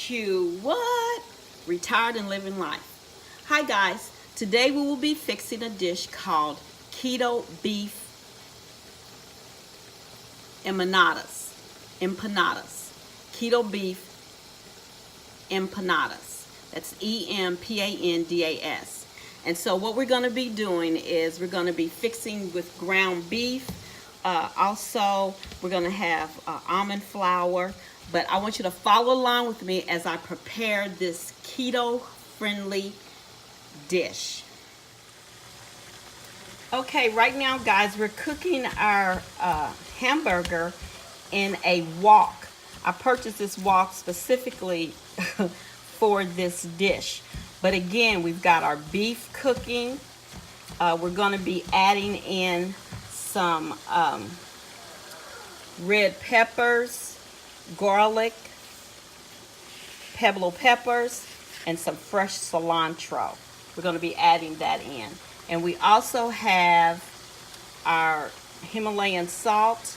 Q. What? Retired and living life. Hi guys. Today we will be fixing a dish called keto beef empanadas. Empanadas. Keto beef empanadas. That's EMPANDAS. And so what we're going to be doing is we're going to be fixing with ground beef. Also, we're going to have almond flour. But I want you to follow along with me as I prepare this keto-friendly dish. Okay, right now, guys, we're cooking our hamburger in a wok. I purchased this wok specifically for this dish. But again, we've got our beef cooking. We're going to be adding in some red peppers, garlic, pebble peppers, and some fresh cilantro. We're going to be adding that in. And we also have our Himalayan salt,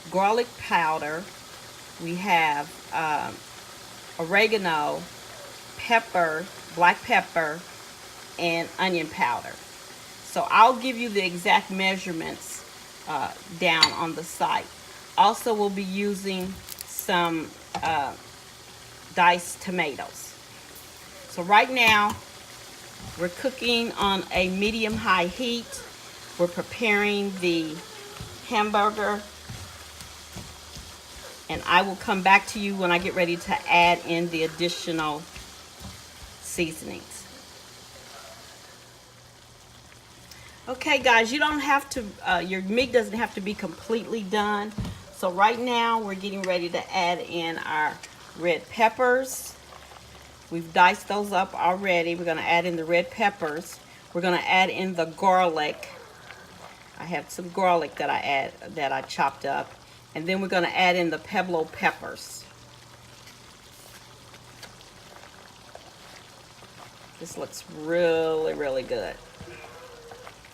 garlic powder. We have oregano, pepper, black pepper, and onion powder. So I'll give you the exact measurements down on the site. Also, we'll be using some diced tomatoes. So right now, we're cooking on a medium-high heat. We're preparing the hamburger. And I will come back to you when I get ready to add in the additional seasonings. Okay, guys, you don't have to, your meat doesn't have to be completely done. So right now, we're getting ready to add in our red peppers. We've diced those up already. We're going to add in the red peppers. We're going to add in the garlic. I have some garlic that I chopped up. And then we're going to add in the pebble peppers. This looks really, really good.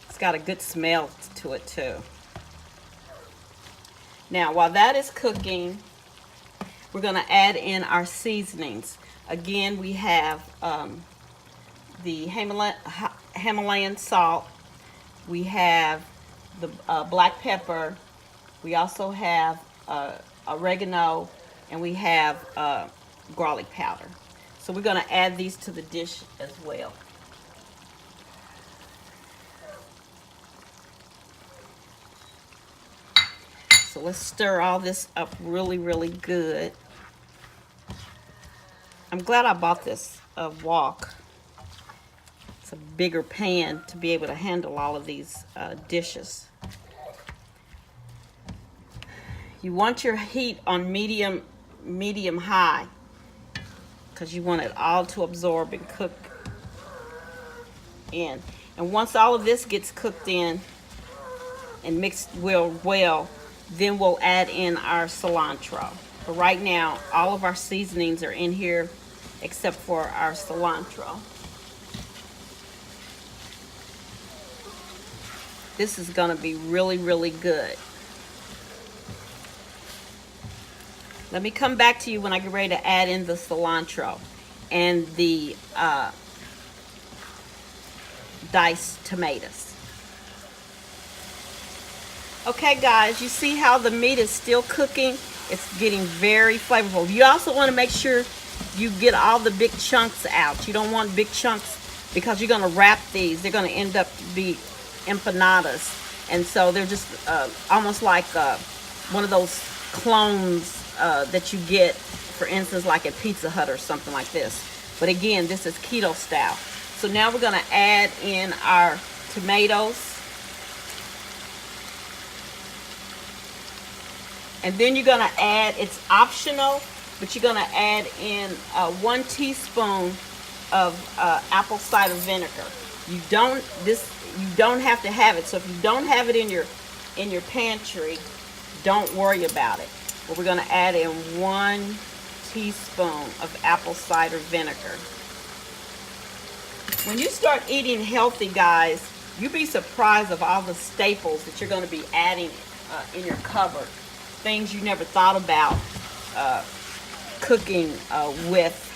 It's got a good smell to it too. Now, while that is cooking, we're going to add in our seasonings. Again, we have the Himalayan salt. We have the black pepper. We also have oregano, and we have garlic powder. So we're going to add these to the dish as well. So let's stir all this up really, really good. I'm glad I bought this wok. It's a bigger pan to be able to handle all of these dishes. You want your heat on medium high because you want it all to absorb and cook in. And once all of this gets cooked in and mixed well, then we'll add in our cilantro. But right now, all of our seasonings are in here except for our cilantro. This is going to be really, really good. Let me come back to you when I get ready to add in the cilantro and the diced tomatoes. Okay, guys, you see how the meat is still cooking? It's getting very flavorful. You also want to make sure you get all the big chunks out. You don't want big chunks because you're going to wrap these. They're going to end up to be empanadas. And so they're just almost like one of those clones that you get, for instance, like at Pizza Hut or something like this. But again, this is keto style. So now we're going to add in our tomatoes. And then you're going to add, it's optional, but you're going to add in 1 teaspoon of apple cider vinegar. You don't have to have it. So if you don't have it in your pantry, don't worry about it. But we're going to add in 1 teaspoon of apple cider vinegar. When you start eating healthy, guys, you'll be surprised of all the staples that you're going to be adding in your cupboard. Things you never thought about cooking with,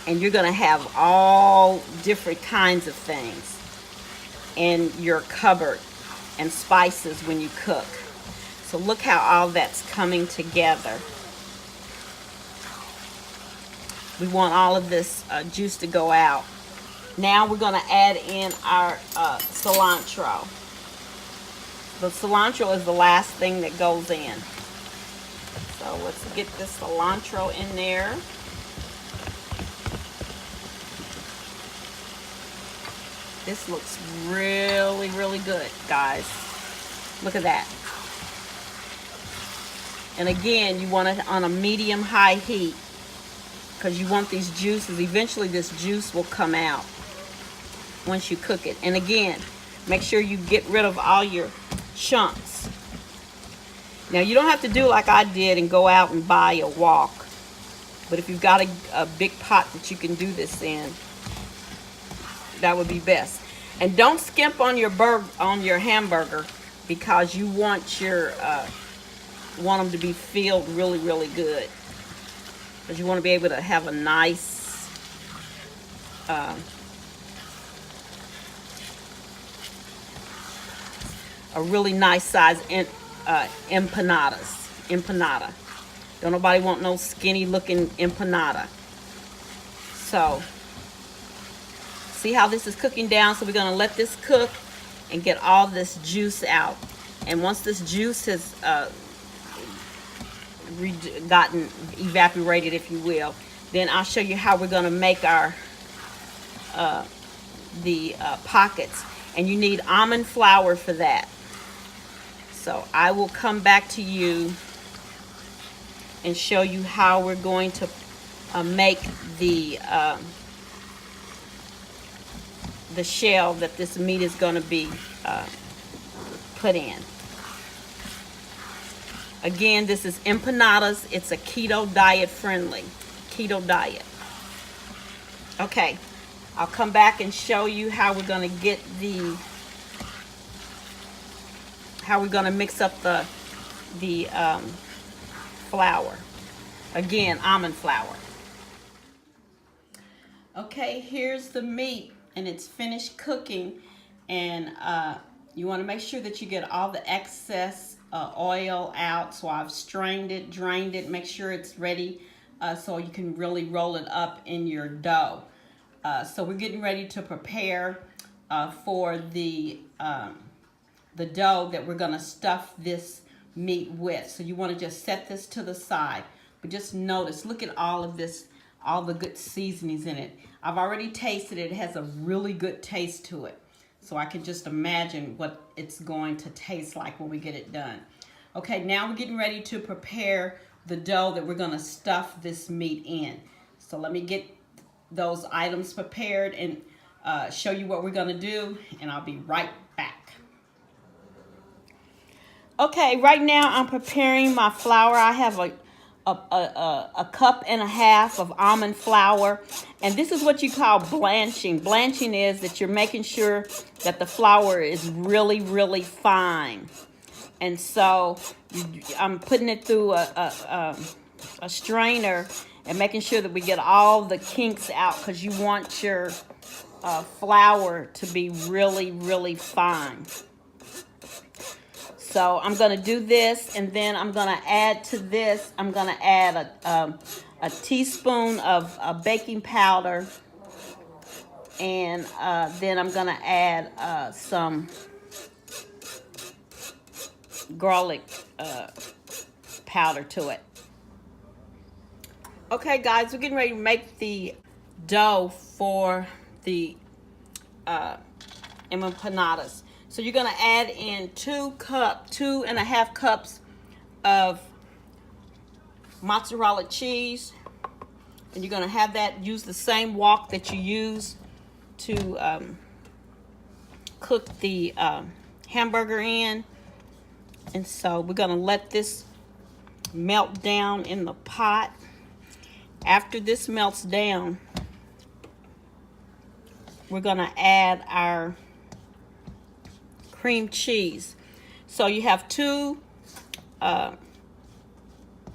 and you're going to have all different kinds of things in your cupboard and spices when you cook. So look how all that's coming together. We want all of this juice to go out. Now we're going to add in our cilantro. The cilantro is the last thing that goes in. So let's get this cilantro in there. This looks really, really good, guys. Look at that. And again, you want it on a medium-high heat because you want these juices. Eventually, this juice will come out once you cook it. And again, make sure you get rid of all your chunks. Now, you don't have to do like I did and go out and buy a wok. But if you've got a big pot that you can do this in, that would be best. And don't skimp on your hamburger, because you want your want them to be filled really, really good. Because you want to be able to have a nice a really nice size empanada. Don't nobody want no skinny looking empanada. So see how this is cooking down? So we're going to let this cook and get all this juice out. And once this juice has gotten evaporated, if you will, then I'll show you how we're going to make our pockets. And you need almond flour for that. So I will come back to you and show you how we're going to make the shell that this meat is going to be put in. Again, this is empanadas. It's a keto diet friendly. Keto diet. Okay, I'll come back and show you how we're going to get how we're going to mix up the flour. Again, almond flour. Okay, here's the meat. And it's finished cooking, and you want to make sure that you get all the excess oil out. So I've strained it, drained it, make sure it's ready so you can really roll it up in your dough. So we're getting ready to prepare for the dough that we're going to stuff this meat with. So you want to just set this to the side, but just notice, look at all of this, all the good seasonings in it. I've already tasted it. It has a really good taste to it. So I can just imagine what it's going to taste like when we get it done. Okay, now we're getting ready to prepare the dough that we're going to stuff this meat in. So let me get those items prepared and show you what we're going to do, and I'll be right back. Okay, right now I'm preparing my flour. I have a cup and a half of almond flour, and this is what you call blanching. Blanching is that you're making sure that the flour is really, really fine. And so I'm putting it through a strainer and making sure that we get all the kinks out, because you want your flour to be really, really fine. So I'm going to do this, and then I'm going to add to this, I'm going to add a teaspoon of baking powder, and then I'm going to add some garlic powder to it. Okay, guys, we're getting ready to make the dough for the empanadas. So you're going to add in 2.5 cups of mozzarella cheese. And you're going to have that, use the same wok that you use to cook the hamburger in. And so we're going to let this melt down in the pot. After this melts down, we're going to add our cream cheese. So you have two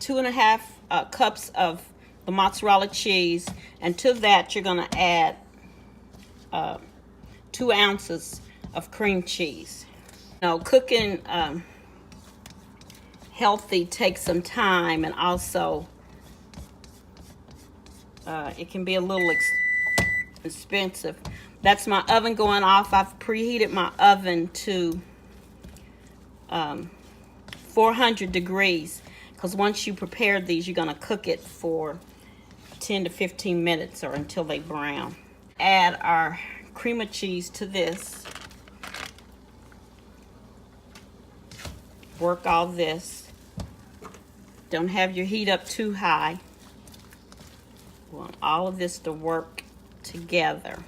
2.5 cups of the mozzarella cheese, and to that you're going to add 2 ounces of cream cheese. Cooking healthy takes some time, and also it can be a little expensive. That's my oven going off. I've preheated my oven to 400 degrees, because once you prepare these, you're going to cook it for 10 to 15 minutes or until they brown. Add our cream of cheese to this. Work all this. Don't have your heat up too high. We want all of this to work together.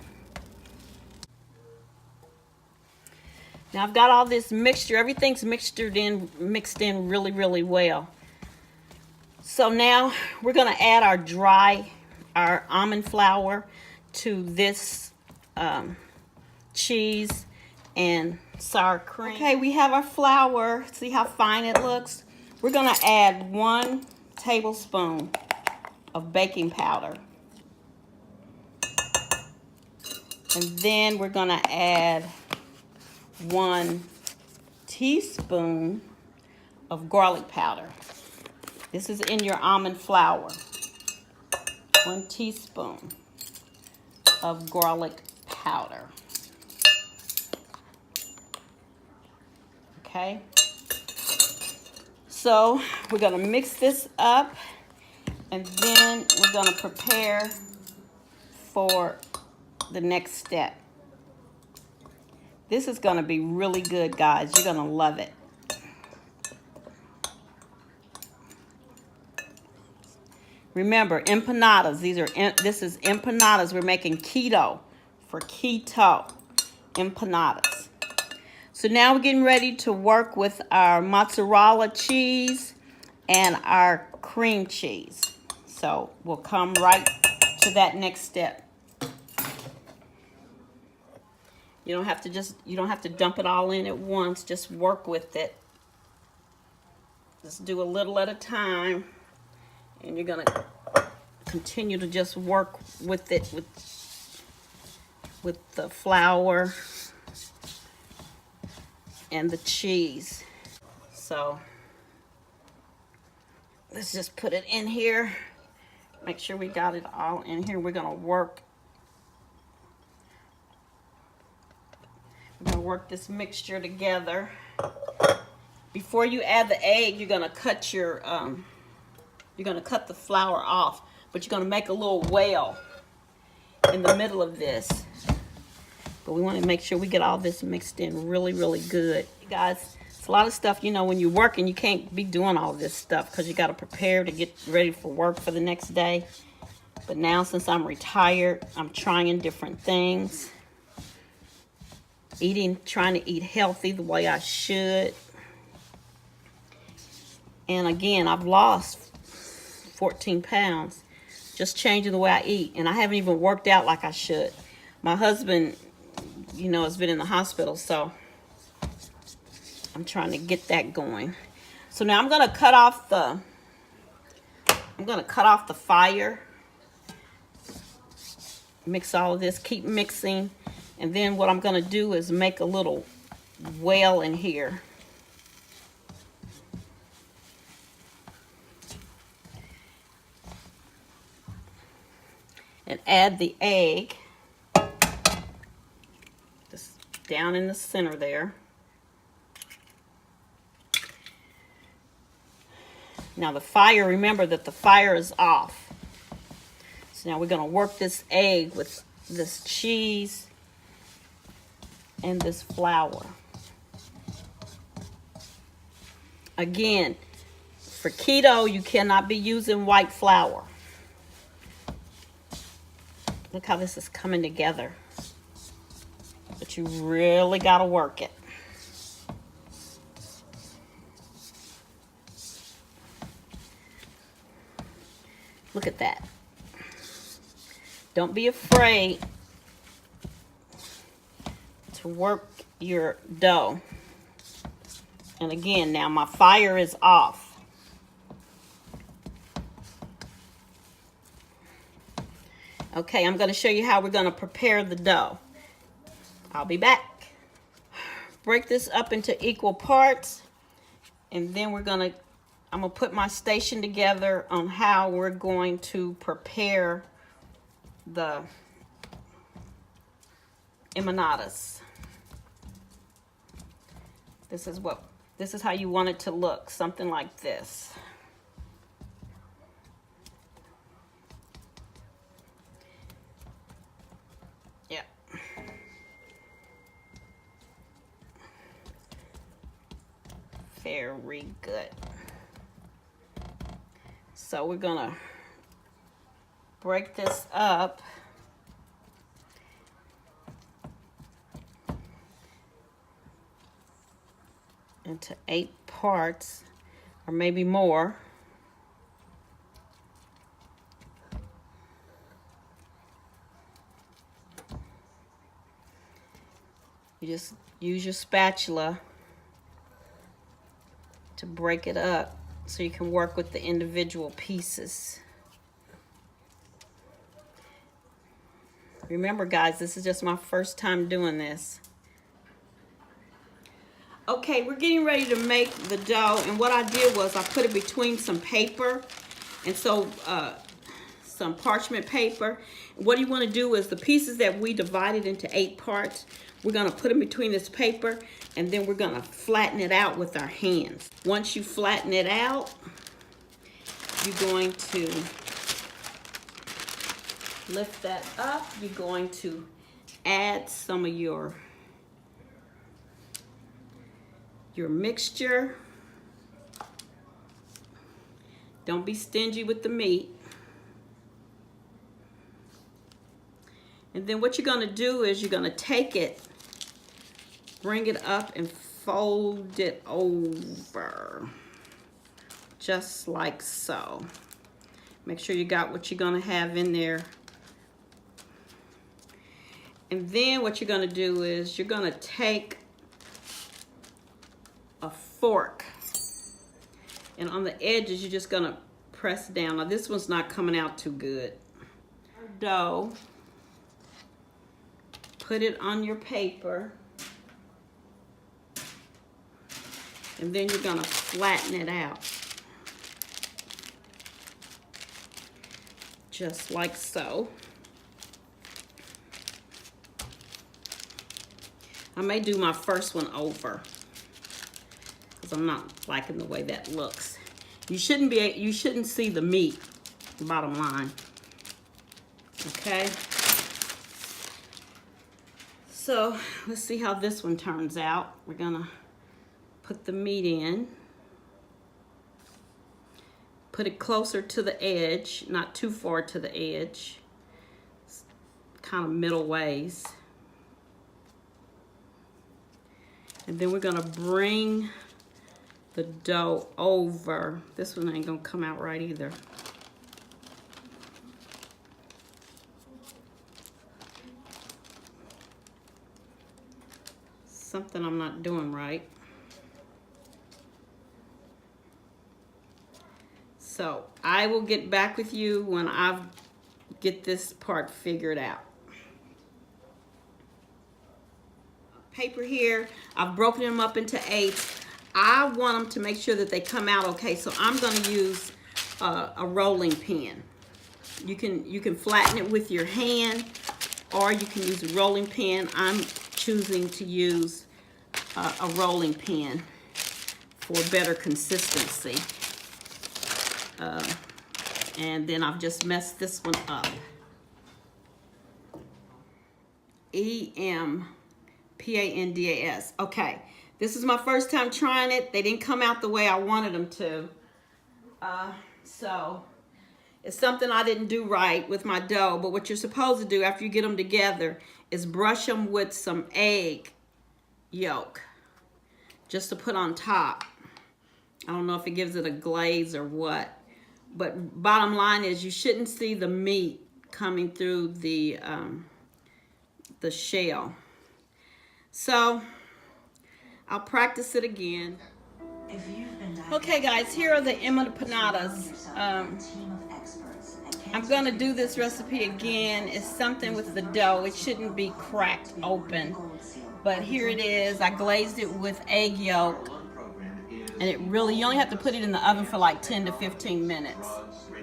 Now I've got all this mixture. Everything's mixed in really, really well. So now we're going to add our almond flour to this cheese and sour cream. Okay, we have our flour. See how fine it looks? We're going to add 1 tablespoon of baking powder. And then we're going to add 1 teaspoon of garlic powder. This is in your almond flour. 1 teaspoon of garlic powder. Okay. So we're going to mix this up, and then we're going to prepare for the next step. This is going to be really good, guys. You're going to love it. Remember, empanadas. This is empanadas. We're making keto for keto empanadas. So now we're getting ready to work with our mozzarella cheese and our cream cheese. So we'll come right to that next step. You don't have to dump it all in at once. Just work with it. Just do a little at a time. And you're going to continue to just work with it with the flour and the cheese. So let's just put it in here. Make sure we got it all in here. We're going to work this mixture together. Before you add the egg, you're going to cut the flour off, but you're going to make a little well in the middle of this. But we want to make sure we get all this mixed in really, really good. You guys, it's a lot of stuff, when you're working, you can't be doing all this stuff because you got to prepare to get ready for work for the next day. But now, since I'm retired, I'm trying different things. Trying to eat healthy the way I should. And again, I've lost 14 pounds just changing the way I eat, and I haven't even worked out like I should. My husband, has been in the hospital, so I'm trying to get that going. So now I'm going to cut off the fire. Mix all of this, keep mixing, and then what I'm going to do is make a little well in here. And add the egg just down in the center there. Now remember that the fire is off. So now we're going to work this egg with this cheese and this flour. Again, for keto, you cannot be using white flour. Look how this is coming together. But you really got to work it. Look at that. Don't be afraid to work your dough. And again, now my fire is off. Okay, I'm going to show you how we're going to prepare the dough. I'll be back. Break this up into equal parts, and then I'm going to put my station together on how we're going to prepare the empanadas. This is how you want it to look, something like this. Yeah. Very good. So we're gonna break this up into 8 parts, or maybe more. You just use your spatula to break it up so you can work with the individual pieces. Remember, guys, this is just my first time doing this. Okay, we're getting ready to make the dough, and what I did was I put it between some paper, and so some parchment paper. What you want to do is the pieces that we divided into 8 parts, we're going to put them between this paper, and then we're going to flatten it out with our hands. Once you flatten it out, you're going to lift that up. You're going to add some of your mixture. Don't be stingy with the meat. And then what you're going to do is you're going to take it, bring it up, and fold it over, just like so. Make sure you got what you're going to have in there. And then what you're going to do is you're going to take a fork, and on the edges you're just going to press down. Now this one's not coming out too good. Dough, put it on your paper, and then you're going to flatten it out, just like so. I may do my first one over because I'm not liking the way that looks. You shouldn't see the meat, bottom line. Okay? So let's see how this one turns out. We're gonna put the meat in. Put it closer to the edge, not too far to the edge. Kind of middle ways. And then we're gonna bring the dough over. This one ain't gonna come out right either. Something I'm not doing right. So I will get back with you when I get this part figured out. Paper here, I've broken them up into 8. I want them to make sure that they come out okay, so I'm going to use a rolling pin. You can flatten it with your hand, or you can use a rolling pin. I'm choosing to use a rolling pin for better consistency. And then I've just messed this one up. Empanadas. Okay, this is my first time trying it. They didn't come out the way I wanted them to. So it's something I didn't do right with my dough. But what you're supposed to do after you get them together is brush them with some egg yolk, just to put on top. I don't know if it gives it a glaze or what. But bottom line is you shouldn't see the meat coming through the shell. So I'll practice it again. Okay guys, here are the empanadas. I'm gonna do this recipe again. It's something with the dough. It shouldn't be cracked open, but here it is. I glazed it with egg yolk, and it really, you only have to put it in the oven for like 10 to 15 minutes.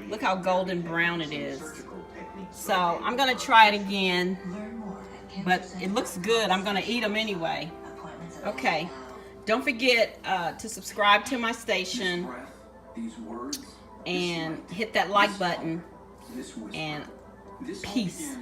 Look how golden brown it is. So I'm gonna try it again, but it looks good. I'm gonna eat them anyway. Okay, don't forget to subscribe to my station and hit that like button, and peace.